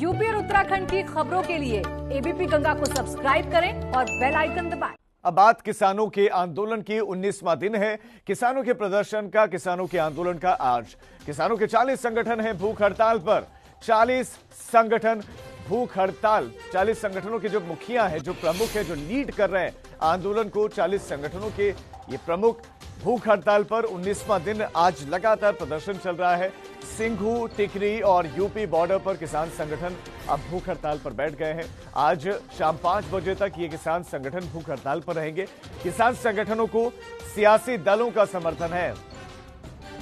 UP और उत्तराखंड की खबरों के लिए एबीपी गंगा को सब्सक्राइब करें और बेल आइकन दबाएं। अब बात किसानों के आंदोलन की 19वां दिन है। किसानों के प्रदर्शन का, किसानों के आंदोलन का आज किसानों के 40 संगठन हैं भूख हड़ताल पर। 40 संगठन भूख हड़ताल, 40 संगठनों के जो मुखिया हैं, जो प्रमुख हैं, जो लीड कर रहे हैं आंदोलन को, 40 संगठनों के ये प्रमुख भूख हड़ताल पर 19वां दिन आज लगातार प्रदर्शन चल रहा है। सिंघू, टिकरी और यूपी बॉर्डर पर किसान संगठन अब भूख हड़ताल पर बैठ गए हैं। आज शाम 5 बजे तक ये किसान संगठन भूख हड़ताल पर रहेंगे। किसान संगठनों को सियासी दलों का समर्थन है।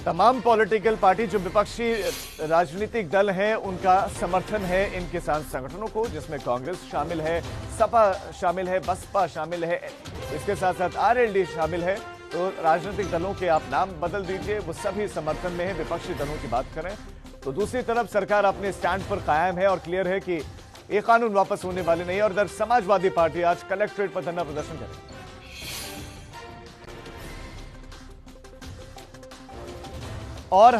तमाम पॉलिटिकल पार्टी, जो विपक्षी राजनीतिक दल हैं, उनका समर्थन है इन किसान संगठनों को, जिसमें कांग्रेस शामिल है, सपा शामिल है, बसपा शामिल है, इसके साथ साथ आरएलडी शामिल है। तो राजनीतिक दलों के आप नाम बदल दीजिए, वो सभी समर्थन में है। विपक्षी दलों की बात करें तो दूसरी तरफ सरकार अपने स्टैंड पर कायम है और क्लियर है कि ये कानून वापस होने वाले नहीं है। और इधर समाजवादी पार्टी आज कलेक्ट्रेट पर धरना प्रदर्शन करेगी। और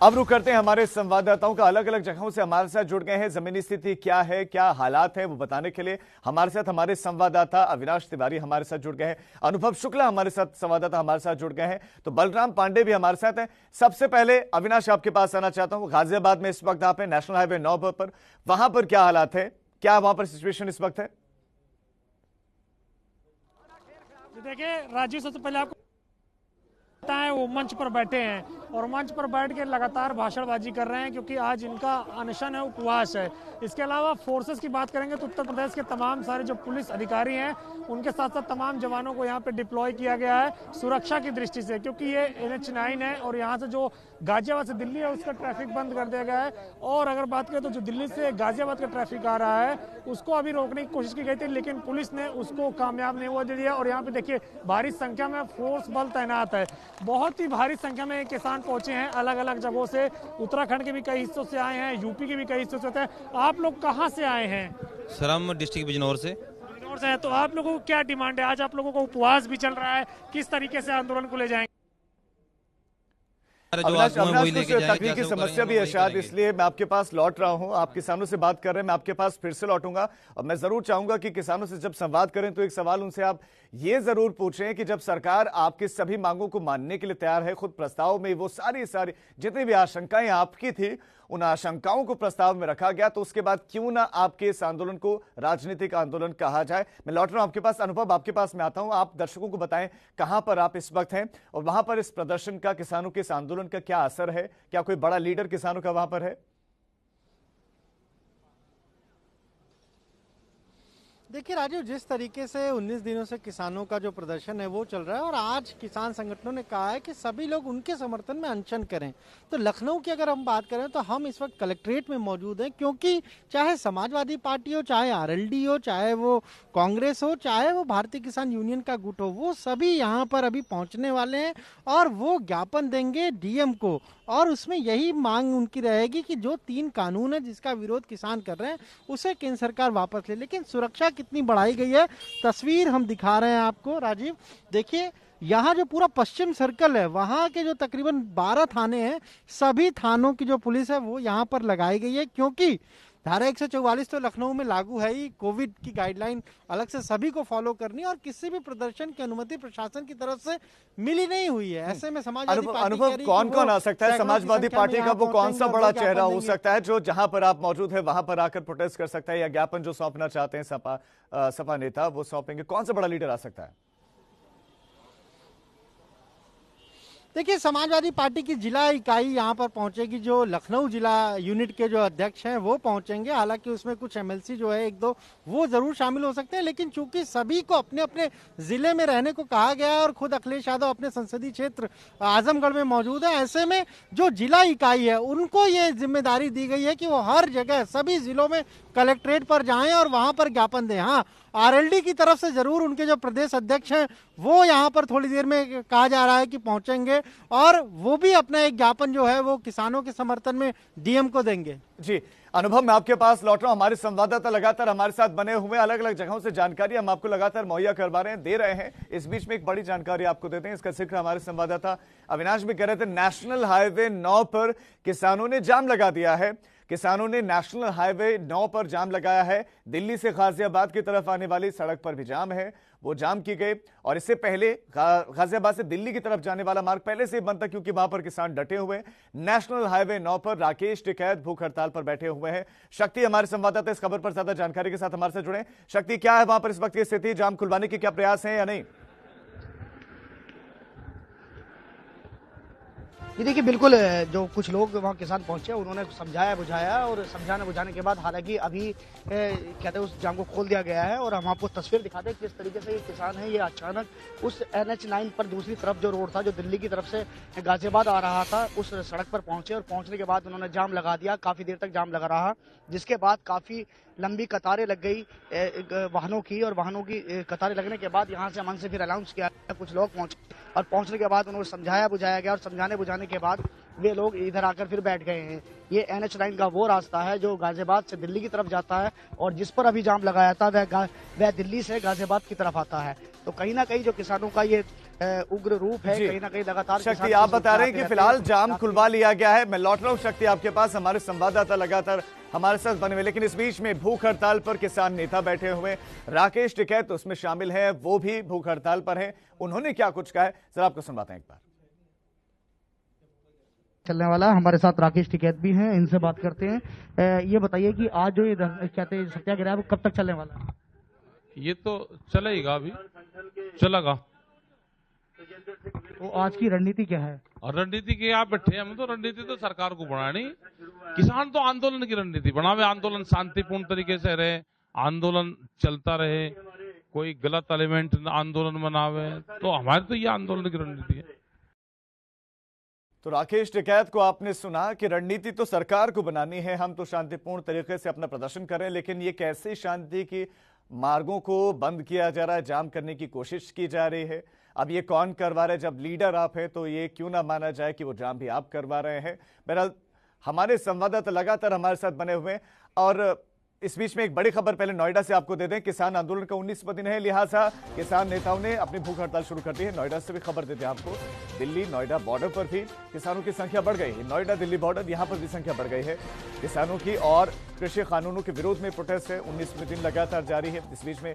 अब रुक करते हैं हमारे संवाददाताओं का, अलग अलग जगहों से हमारे साथ जुड़ गए हैं। जमीनी स्थिति क्या है, क्या हालात है, वो बताने के लिए हमारे साथ हमारे संवाददाता अविनाश तिवारी हमारे साथ जुड़ गए हैं, अनुभव शुक्ला हमारे साथ संवाददाता हमारे साथ जुड़ गए हैं, तो बलराम पांडे भी हमारे साथ हैं। सबसे पहले अविनाश, आपके पास आना चाहता हूं। गाजियाबाद में इस वक्त आप हैं, नेशनल हाईवे 9 पर, वहां पर क्या हालात है, क्या वहां पर सिचुएशन इस वक्त है? देखिए राजीव, सबसे पहले आपको है वो मंच पर बैठे हैं और मंच पर बैठ के लगातार भाषणबाजी कर रहे हैं, क्योंकि आज इनका अनशन है, उपवास है। इसके अलावा फोर्सेस की बात करेंगे तो उत्तर प्रदेश के तमाम सारे जो पुलिस अधिकारी हैं, उनके साथ साथ तमाम जवानों को यहाँ पे डिप्लॉय किया गया है सुरक्षा की दृष्टि से, क्योंकि ये NH9 है और यहाँ से जो गाजियाबाद से दिल्ली है उसका ट्रैफिक बंद कर दिया गया है। और अगर बात करें तो जो दिल्ली से गाजियाबाद का ट्रैफिक आ रहा है उसको अभी रोकने की कोशिश की गई थी, लेकिन पुलिस ने उसको कामयाब नहीं हुआ दे दिया। और यहाँ पे देखिए भारी संख्या में फोर्स बल तैनात है, बहुत ही भारी संख्या में किसान पहुंचे हैं अलग अलग जगहों से। उत्तराखंड के भी कई हिस्सों से आए हैं, यूपी के भी कई हिस्सों से आते हैं। आप लोग कहाँ से आए हैं? सर हम डिस्ट्रिक्ट बिजनौर से। बिजनौर से है, तो आप लोगों को क्या डिमांड है? आज आप लोगों को उपवास भी चल रहा है, किस तरीके से आंदोलन को ले जाएंगे? अविनाश, तकनीक की समस्या भी है शायद, इसलिए मैं आपके पास लौट रहा हूं। आप किसानों से बात कर रहे हैं, मैं आपके पास फिर से लौटूंगा। और मैं जरूर चाहूंगा कि किसानों से जब संवाद करें तो एक सवाल उनसे आप ये जरूर पूछें कि जब सरकार आपकी सभी मांगों को मानने के लिए तैयार है, खुद प्रस्ताव में वो सारी जितनी भी आशंकाएं आपकी थी, उन आशंकाओं को प्रस्ताव में रखा गया, तो उसके बाद क्यों ना आपके इस आंदोलन को राजनीतिक आंदोलन कहा जाए। मैं लौट रहा हूं आपके पास। अनुभव, आपके पास मैं आता हूं। आप दर्शकों को बताएं कहां पर आप इस वक्त हैं और वहां पर इस प्रदर्शन का, किसानों के इस आंदोलन का क्या असर है? क्या कोई बड़ा लीडर किसानों का वहां पर है? देखिए राजीव, जिस तरीके से 19 दिनों से किसानों का जो प्रदर्शन है वो चल रहा है और आज किसान संगठनों ने कहा है कि सभी लोग उनके समर्थन में अनशन करें। तो लखनऊ की अगर हम बात करें तो हम इस वक्त कलेक्ट्रेट में मौजूद हैं, क्योंकि चाहे समाजवादी पार्टी हो, चाहे आरएलडी हो, चाहे वो कांग्रेस हो, चाहे वो भारतीय किसान यूनियन का गुट हो, वो सभी यहाँ पर अभी पहुँचने वाले हैं और वो ज्ञापन देंगे डीएम को। और उसमें यही मांग उनकी रहेगी कि जो 3 कानून है जिसका विरोध किसान कर रहे हैं उसे केंद्र सरकार वापस ले। लेकिन सुरक्षा कितनी बढ़ाई गई है, तस्वीर हम दिखा रहे हैं आपको राजीव। देखिए यहाँ जो पूरा पश्चिम सर्कल है, वहाँ के जो तकरीबन 12 थाने हैं, सभी थानों की जो पुलिस है वो यहाँ पर लगाई गई है, क्योंकि धारा 144 तो लखनऊ में लागू है ही। कोविड की गाइडलाइन अलग से सभी को फॉलो करनी और किसी भी प्रदर्शन की अनुमति प्रशासन की तरफ से मिली नहीं हुई है। ऐसे में समाजवादी पार्टी अनुभव कौन कौन आ सकता है? समाजवादी पार्टी का वो कौन सा बड़ा चेहरा हो सकता है जो जहां पर आप मौजूद है वहां पर आकर प्रोटेस्ट कर सकता है, या ज्ञापन जो सौंपना चाहते हैं सपा नेता वो सौंपेंगे? कौन सा बड़ा लीडर आ सकता है? देखिए समाजवादी पार्टी की जिला इकाई यहाँ पर पहुंचेगी, जो लखनऊ जिला यूनिट के जो अध्यक्ष हैं वो पहुंचेंगे। हालांकि उसमें कुछ एमएलसी जो है 1-2 वो जरूर शामिल हो सकते हैं, लेकिन चूंकि सभी को अपने अपने जिले में रहने को कहा गया है और खुद अखिलेश यादव अपने संसदीय क्षेत्र आजमगढ़ में मौजूद है, ऐसे में जो जिला इकाई है उनको ये जिम्मेदारी दी गई है कि वो हर जगह सभी जिलों में कलेक्ट्रेट पर जाएं और वहां पर ज्ञापन दें। हाँ, आरएलडी की तरफ से जरूर उनके जो प्रदेश अध्यक्ष हैं वो यहाँ पर थोड़ी देर में कहा जा रहा है कि पहुंचेंगे और वो भी अपना एक ज्ञापन जो है वो किसानों के समर्थन में डीएम को देंगे। जी अनुभव, मैं आपके पास लौट रहा हूं। हमारे संवाददाता लगातार हमारे साथ बने हुए, अलग अलग जगहों से जानकारी हम आपको लगातार मुहैया करवा रहे हैं, दे रहे हैं। इस बीच में एक बड़ी जानकारी आपको देते हैं, इसका जिक्र हमारे संवाददाता अविनाश भी कह रहे थे। नेशनल हाईवे 9 पर किसानों ने जाम लगा दिया है। किसानों ने नेशनल हाईवे 9 पर जाम लगाया है। दिल्ली से गाजियाबाद की तरफ आने वाली सड़क पर भी जाम है, वो जाम की गई। और इससे पहले गाजियाबाद से दिल्ली की तरफ जाने वाला मार्ग पहले से ही बंद था, क्योंकि वहां पर किसान डटे हुए हैं। नेशनल हाईवे 9 पर राकेश टिकैत भूख हड़ताल पर बैठे हुए हैं। शक्ति हमारे संवाददाता इस खबर पर ज्यादा जानकारी के साथ हमारे साथ जुड़े। शक्ति, क्या है वहां पर इस वक्त की स्थिति? जाम खुलवाने के क्या प्रयास हैं या नहीं? ये देखिए, बिल्कुल जो कुछ लोग वहाँ किसान पहुंचे उन्होंने समझाया बुझाया, और समझाने बुझाने के बाद हालांकि अभी कहते हैं उस जाम को खोल दिया गया है। और हम आपको तस्वीर दिखाते हैं किस तरीके से ये किसान है, ये अचानक उस NH9 पर दूसरी तरफ जो रोड था, जो दिल्ली की तरफ से गाजियाबाद आ रहा था, उस सड़क पर पहुंचे। और पहुंचने के बाद उन्होंने जाम लगा दिया, काफी देर तक जाम लगा रहा, जिसके बाद काफी लंबी कतारें लग गई वाहनों की। और वाहनों की कतारें लगने के बाद यहाँ से अमन से फिर अनाउंस किया, कुछ लोग पहुंचे और पहुंचने के बाद उन्हें समझाया बुझाया गया, और समझाने बुझाने के बाद वे लोग इधर आकर फिर बैठ गए हैं। ये NH9 का वो रास्ता है जो गाजियाबाद से दिल्ली की तरफ जाता है, और जिस पर अभी जाम लगाया था वह दिल्ली से गाजियाबाद की तरफ आता है। तो कहीं ना कहीं जो किसानों का ये उग्र रूप है, कहीं ना कहीं लगातार शक्ति, आप बता रहे हैं कि फिलहाल जाम खुलवा लिया गया है। मैं लौट रहा हूं शक्ति आपके पास, हमारे संवाददाता लगातार हमारे साथ बने हुए। लेकिन इस बीच में भूख हड़ताल पर किसान नेता बैठे हुए, राकेश टिकैत उसमें शामिल है, वो भी भूख हड़ताल पर है। उन्होंने क्या कुछ कहा है जरा आपको सुनवाते हैं एक बार। चलने वाला हमारे साथ राकेश टिकैत भी हैं, इनसे बात करते हैं। ये बताइए कि आज जो ये कहते हैं सत्याग्रह वो कब तक चलने वाला है? ये तो चलेगा, अभी चलेगा। तो आज की रणनीति क्या है? और रणनीति के आप बैठे, हम तो रणनीति तो सरकार को बनानी, किसान तो आंदोलन की रणनीति बनावे, आंदोलन शांतिपूर्ण तरीके से रहे, आंदोलन चलता रहे, कोई गलत एलिमेंट आंदोलन बनावे, तो हमारी तो ये आंदोलन की रणनीति है। तो राकेश टिकैत को आपने सुना कि रणनीति तो सरकार को बनानी है, हम तो शांतिपूर्ण तरीके से अपना प्रदर्शन करें। लेकिन ये कैसे शांति की मार्गों को बंद किया जा रहा है, जाम करने की कोशिश की जा रही है। अब ये कौन करवा रहे हैं? जब लीडर आप हैं तो ये क्यों ना माना जाए कि वो जाम भी आप करवा रहे हैं। बहरहाल हमारे संवाददाता लगातार हमारे साथ बने हुए हैं। और इस बीच में एक बड़ी खबर पहले नोएडा से आपको दे दें। किसान आंदोलन का 19वां दिन है, लिहाजा किसान नेताओं ने अपनी भूख हड़ताल शुरू कर दी है। नोएडा से भी खबर देते हैं आपको, दिल्ली नोएडा बॉर्डर पर भी किसानों की संख्या बढ़ गई है। नोएडा दिल्ली बॉर्डर, यहां पर भी संख्या बढ़ गई है किसानों की। और कृषि कानूनों के विरोध में प्रोटेस्ट है, 19वें दिन लगातार जारी है। इस बीच में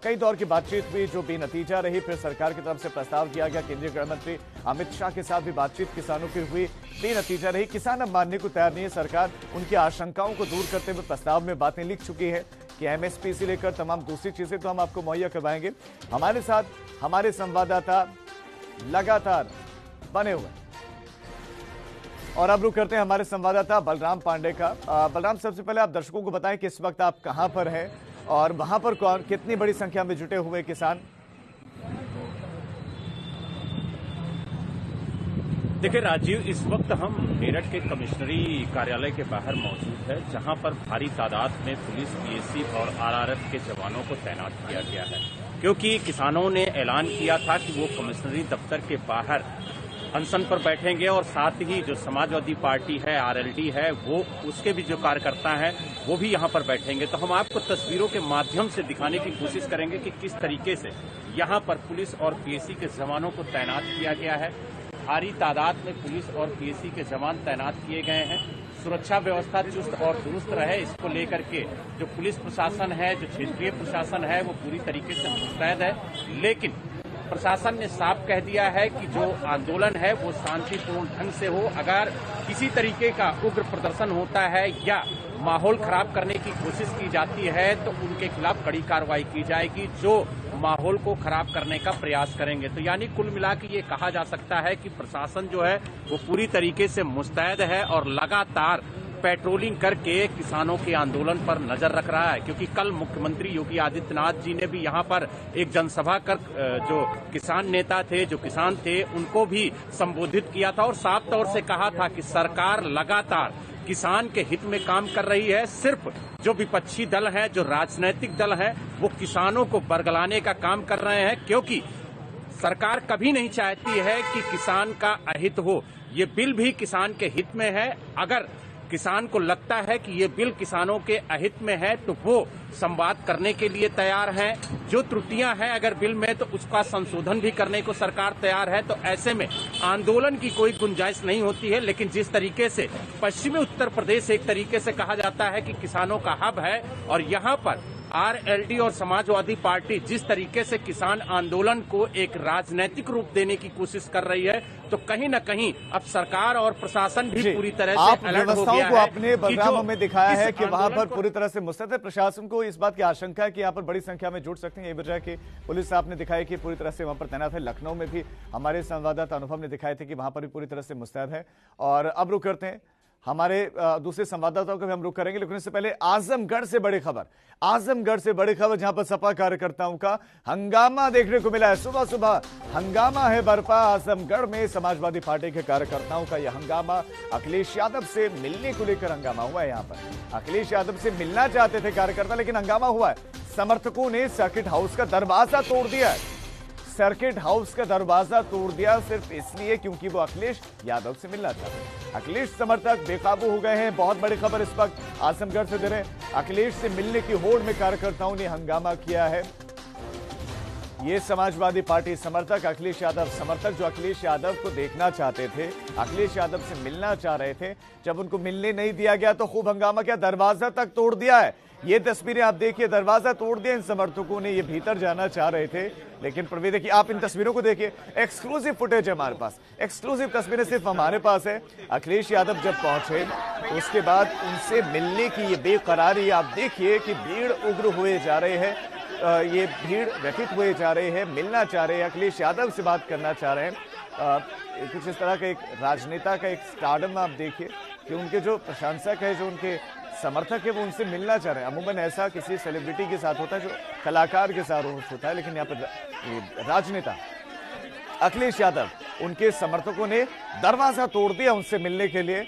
कई दौर की बातचीत हुई जो बेनतीजा रही। फिर सरकार की तरफ से प्रस्ताव दिया गया, केंद्रीय गृह मंत्री अमित शाह के साथ भी बातचीत किसानों की हुई, बेनतीजा रही। किसान अब मानने को तैयार नहीं है। सरकार उनकी आशंकाओं को दूर करते हुए प्रस्ताव में बातें लिख चुकी है कि MSP से लेकर तमाम दूसरी चीजें तो हम आपको मुहैया करवाएंगे। हमारे साथ हमारे संवाददाता लगातार बने हुए। और अब रुक करते हैं हमारे संवाददाता बलराम पांडे का। बलराम, सबसे पहले आप दर्शकों को बताएं कि इस वक्त आप कहां पर हैं और वहां पर कौन कितनी बड़ी संख्या में जुटे हुए किसान? देखिए राजीव, इस वक्त हम मेरठ के कमिश्नरी कार्यालय के बाहर मौजूद है, जहां पर भारी तादाद में पुलिस, PSC और RRF के जवानों को तैनात किया गया है, क्योंकि किसानों ने ऐलान किया था कि वो कमिश्नरी दफ्तर के बाहर अनशन पर बैठेंगे और साथ ही जो समाजवादी पार्टी है, RLD है, वो उसके भी जो कार्यकर्ता हैं वो भी यहाँ पर बैठेंगे। तो हम आपको तस्वीरों के माध्यम से दिखाने की कोशिश करेंगे कि किस तरीके से यहाँ पर पुलिस और PSC के जवानों को तैनात किया गया है। भारी तादाद में पुलिस और PSC के जवान तैनात किए गए हैं। सुरक्षा व्यवस्था चुस्त और दुरुस्त रहे, इसको लेकर के जो पुलिस प्रशासन है, जो क्षेत्रीय प्रशासन है, वो पूरी तरीके से मुस्तैद है। लेकिन प्रशासन ने साफ कह दिया है कि जो आंदोलन है वो शांतिपूर्ण ढंग से हो। अगर किसी तरीके का उग्र प्रदर्शन होता है या माहौल खराब करने की कोशिश की जाती है तो उनके खिलाफ कड़ी कार्रवाई की जाएगी, जो माहौल को खराब करने का प्रयास करेंगे। तो यानी कुल मिला के ये कहा जा सकता है कि प्रशासन जो है वो पूरी तरीके से मुस्तैद है और लगातार पेट्रोलिंग करके किसानों के आंदोलन पर नजर रख रहा है। क्योंकि कल मुख्यमंत्री योगी आदित्यनाथ जी ने भी यहाँ पर एक जनसभा कर जो किसान नेता थे, जो किसान थे, उनको भी संबोधित किया था और साफ तौर से कहा था कि सरकार लगातार किसान के हित में काम कर रही है। सिर्फ जो विपक्षी दल है, जो राजनीतिक दल है, वो किसानों को बरगलाने का काम कर रहे हैं, क्योंकि सरकार कभी नहीं चाहती है कि किसान का अहित हो। ये बिल भी किसान के हित में है। अगर किसान को लगता है कि ये बिल किसानों के अहित में है तो वो संवाद करने के लिए तैयार है। जो त्रुटियां हैं अगर बिल में तो उसका संशोधन भी करने को सरकार तैयार है। तो ऐसे में आंदोलन की कोई गुंजाइश नहीं होती है। लेकिन जिस तरीके से पश्चिमी उत्तर प्रदेश एक तरीके से कहा जाता है कि किसानों का हब है और यहाँ पर आरएलडी और समाजवादी पार्टी जिस तरीके से किसान आंदोलन को एक राजनीतिक रूप देने की कोशिश कर रही है, तो कहीं न कहीं अब सरकार और प्रशासन भी पूरी तरह से अलर्ट हो गया है। को आपने बलराम में दिखाया है कि वहां पर पूरी तरह से मुस्तैद है। प्रशासन को इस बात की आशंका है कि यहाँ पर बड़ी संख्या में जुट सकते हैं। ये वजह कि पुलिस आपने दिखाया कि पूरी तरह से वहां पर तैनात है। लखनऊ में भी हमारे संवाददाता अनुभव ने दिखाए थे कि वहां पर भी पूरी तरह से मुस्तैद है। और अब रुक करते हैं हमारे दूसरे संवाददाताओं को भी हम रुक करेंगे, लेकिन इससे पहले आजमगढ़ से बड़ी खबर, आजमगढ़ से बड़ी खबर जहां पर सपा कार्यकर्ताओं का हंगामा देखने को मिला है। सुबह सुबह हंगामा है बरपा। आजमगढ़ में समाजवादी पार्टी के कार्यकर्ताओं का यह हंगामा अखिलेश यादव से मिलने को लेकर हंगामा हुआ है। यहाँ पर अखिलेश यादव से मिलना चाहते थे कार्यकर्ता, लेकिन हंगामा हुआ है। समर्थकों ने सर्किट हाउस का दरवाजा तोड़ दिया है। सर्किट हाउस का दरवाजा तोड़ दिया सिर्फ इसलिए क्योंकि वो अखिलेश यादव से मिलना चाहते। अखिलेश समर्थक बेकाबू हो गए हैं। बहुत बड़ी खबर इस वक्त आजमगढ़ से दे रहे हैं। अखिलेश से मिलने की होड़ में कार्यकर्ताओं ने हंगामा किया है। ये समाजवादी पार्टी समर्थक, अखिलेश यादव समर्थक जो अखिलेश यादव को देखना चाहते थे, अखिलेश यादव से मिलना चाह रहे थे, जब उनको मिलने नहीं दिया गया तो खूब हंगामा किया, दरवाजा तक तोड़ दिया है। ये तस्वीरें आप देखिए, दरवाजा तोड़ दिया इन समर्थकों ने। ये भीतर जाना चाह रहे थे, लेकिन प्रवीण देखिए, आप इन तस्वीरों को देखिए। एक्सक्लूसिव फुटेज है हमारे पास, एक्सक्लूसिव तस्वीरें सिर्फ हमारे पास है। अखिलेश यादव जब पहुंचे तो उसके बाद उनसे मिलने की ये बेकरारी आप देखिए कि भीड़ उग्र हुए जा रहे हैं। ये भीड़ व्यथित हुए जा रहे हैं, मिलना चाह रहे हैं, अखिलेश यादव से बात करना चाह रहे हैं। कुछ इस तरह का एक राजनेता का एक स्टारडम आप देखिए कि उनके जो प्रशंसक है, जो उनके समर्थक है, वो उनसे मिलना चाह रहे हैं। अमूमन ऐसा किसी सेलिब्रिटी के साथ होता है, जो कलाकार के साथ होता है, लेकिन यहाँ पर राजनेता अखिलेश यादव, उनके समर्थकों ने दरवाजा तोड़ दिया उनसे मिलने के लिए।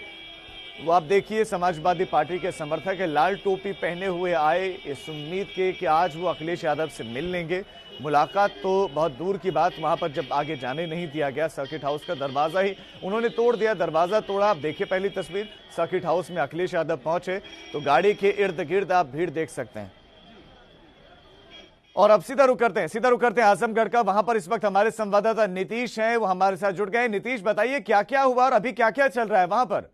वो आप देखिए, समाजवादी पार्टी के समर्थक है, लाल टोपी पहने हुए आए इस उम्मीद के कि आज वो अखिलेश यादव से मिल लेंगे। मुलाकात तो बहुत दूर की बात, वहां पर जब आगे जाने नहीं दिया गया, सर्किट हाउस का दरवाजा ही उन्होंने तोड़ दिया। दरवाजा तोड़ा, आप देखिए पहली तस्वीर, सर्किट हाउस में अखिलेश यादव पहुंचे तो गाड़ी के इर्द गिर्द आप भीड़ देख सकते हैं। और अब सीधा रुख करते हैं आजमगढ़ का। वहां पर इस वक्त हमारे संवाददाता नीतीश हैं, वो हमारे साथ जुड़ गए। नीतीश, बताइए क्या क्या हुआ और अभी क्या क्या चल रहा है वहां पर?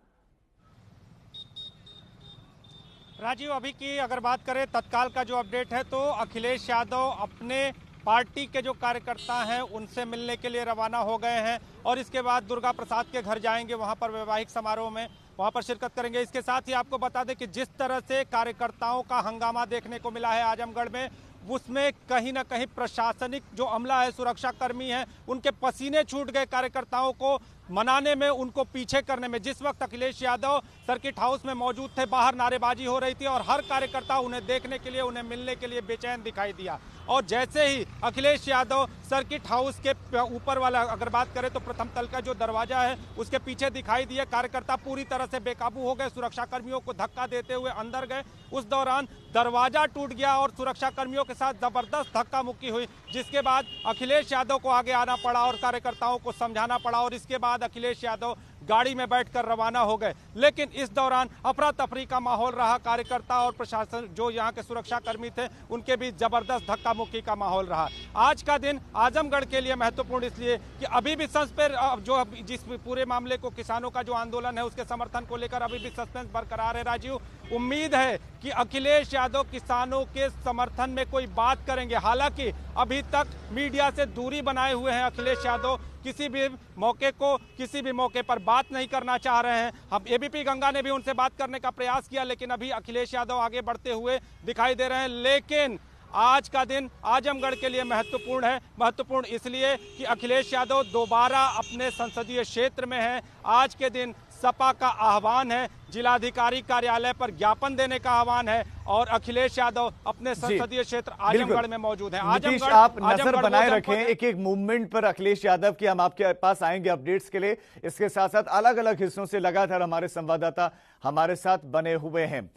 राजीव, अभी की अगर बात करें तत्काल का जो अपडेट है, तो अखिलेश यादव अपने पार्टी के जो कार्यकर्ता हैं उनसे मिलने के लिए रवाना हो गए हैं और इसके बाद दुर्गा प्रसाद के घर जाएंगे, वहां पर वैवाहिक समारोह में वहां पर शिरकत करेंगे। इसके साथ ही आपको बता दें कि जिस तरह से कार्यकर्ताओं का हंगामा देखने को मिला है आजमगढ़ में, उसमें कहीं ना कहीं प्रशासनिक जो अमला है, सुरक्षा कर्मी हैं, उनके पसीने छूट गए कार्यकर्ताओं को मनाने में, उनको पीछे करने में। जिस वक्त अखिलेश यादव सर्किट हाउस में मौजूद थे, बाहर नारेबाजी हो रही थी और हर कार्यकर्ता उन्हें देखने के लिए, उन्हें मिलने के लिए बेचैन दिखाई दिया। और जैसे ही अखिलेश यादव सर्किट हाउस के ऊपर वाला, अगर बात करें तो प्रथम तल का जो दरवाजा है उसके पीछे दिखाई दिए, कार्यकर्ता पूरी तरह से बेकाबू हो गए, सुरक्षा कर्मियों को धक्का देते हुए अंदर गए। उस दौरान दरवाजा टूट गया और सुरक्षा कर्मियों के साथ जबरदस्त धक्का मुक्की हुई, जिसके बाद अखिलेश यादव को आगे आना पड़ा और कार्यकर्ताओं को समझाना पड़ा और इसके बाद अखिलेश यादव गाड़ी में बैठकर रवाना हो गए। लेकिन इस दौरान अफरा तफरी का माहौल रहा, कार्यकर्ता और प्रशासन जो यहाँ के सुरक्षा कर्मी थे उनके बीच जबरदस्त धक्का मुक्की का माहौल रहा। आज का दिन आजमगढ़ के लिए महत्वपूर्ण इसलिए कि अभी भी सस्पेंस, जो जिस पूरे मामले को, किसानों का जो आंदोलन है उसके समर्थन को लेकर अभी भी सस्पेंस बरकरार है। राजीव, उम्मीद है कि अखिलेश यादव किसानों के समर्थन में कोई बात करेंगे। हालांकि अभी तक मीडिया से दूरी बनाए हुए हैं अखिलेश यादव, किसी भी मौके पर बात नहीं करना चाह रहे हैं। हम एबीपी गंगा ने भी उनसे बात करने का प्रयास किया, लेकिन अभी अखिलेश यादव आगे बढ़ते हुए दिखाई दे रहे हैं। लेकिन आज का दिन आजमगढ़ के लिए महत्वपूर्ण है। महत्वपूर्ण इसलिए कि अखिलेश यादव दोबारा अपने संसदीय क्षेत्र में हैं। आज के दिन सपा का आह्वान है, जिलाधिकारी कार्यालय पर ज्ञापन देने का आह्वान है और अखिलेश यादव अपने संसदीय क्षेत्र आजमगढ़ में मौजूद हैं। नीतीश, आप नजर बनाए रखें एक एक मूवमेंट पर अखिलेश यादव की। हम आपके पास आएंगे अपडेट्स के लिए। इसके साथ साथ अलग अलग हिस्सों से लगातार हमारे संवाददाता हमारे साथ बने हुए हैं।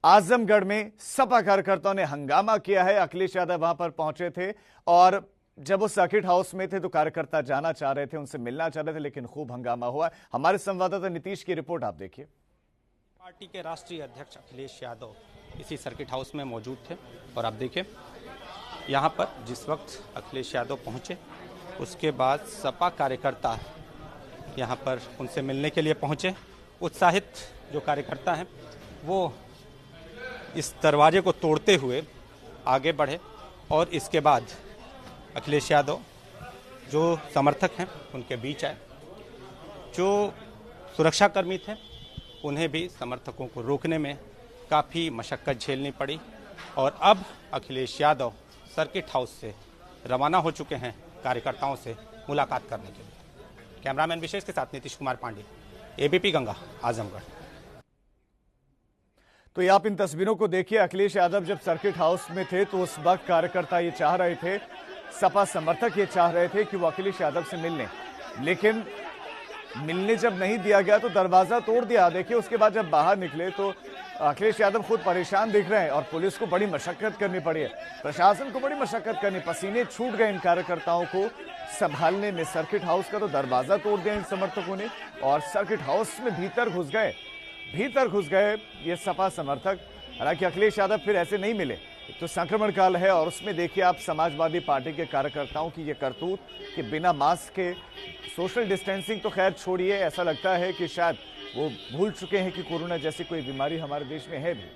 आजमगढ़ में सपा कार्यकर्ताओं ने हंगामा किया है। अखिलेश यादव वहां पर पहुंचे थे और जब वो सर्किट हाउस में थे तो कार्यकर्ता जाना चाह रहे थे, उनसे मिलना चाह रहे थे, लेकिन खूब हंगामा हुआ। हमारे संवाददाता नीतीश की रिपोर्ट आप देखिए। पार्टी के राष्ट्रीय अध्यक्ष अखिलेश यादव इसी सर्किट हाउस में मौजूद थे और आप देखिए यहाँ पर जिस वक्त अखिलेश यादव पहुँचे उसके बाद सपा कार्यकर्ता यहाँ पर उनसे मिलने के लिए पहुँचे। उत्साहित जो कार्यकर्ता हैं वो इस दरवाजे को तोड़ते हुए आगे बढ़े और इसके बाद अखिलेश यादव जो समर्थक हैं उनके बीच आए। जो सुरक्षाकर्मी थे उन्हें भी समर्थकों को रोकने में काफ़ी मशक्क़त झेलनी पड़ी और अब अखिलेश यादव सर्किट हाउस से रवाना हो चुके हैं कार्यकर्ताओं से मुलाकात करने के लिए। कैमरामैन विशेष के साथ नीतीश कुमार पांडे, एबीपी गंगा, आजमगढ़। तो ये आप इन तस्वीरों को देखिए। अखिलेश यादव जब सर्किट हाउस में थे तो उस वक्त कार्यकर्ता ये चाह रहे थे, सपा समर्थक ये चाह रहे थे कि वो अखिलेश यादव से मिलने, लेकिन मिलने जब नहीं दिया गया तो दरवाजा तोड़ दिया। देखिए उसके बाद जब बाहर निकले तो अखिलेश यादव खुद परेशान दिख रहे हैं और पुलिस को बड़ी मशक्कत करनी पड़ी है, प्रशासन को बड़ी मशक्कत करनी, पसीने छूट गए इन कार्यकर्ताओं को संभालने में। सर्किट हाउस का तो दरवाजा तोड़ दिया इन समर्थकों ने और सर्किट हाउस में भीतर घुस गए ये सपा समर्थक। हालांकि अखिलेश यादव फिर ऐसे नहीं मिले। तो संक्रमण काल है और उसमें देखिए आप समाजवादी पार्टी के कार्यकर्ताओं की ये करतूत कि बिना मास्क के, सोशल डिस्टेंसिंग तो खैर छोड़िए, ऐसा लगता है कि शायद वो भूल चुके हैं कि कोरोना जैसी कोई बीमारी हमारे देश में है भी।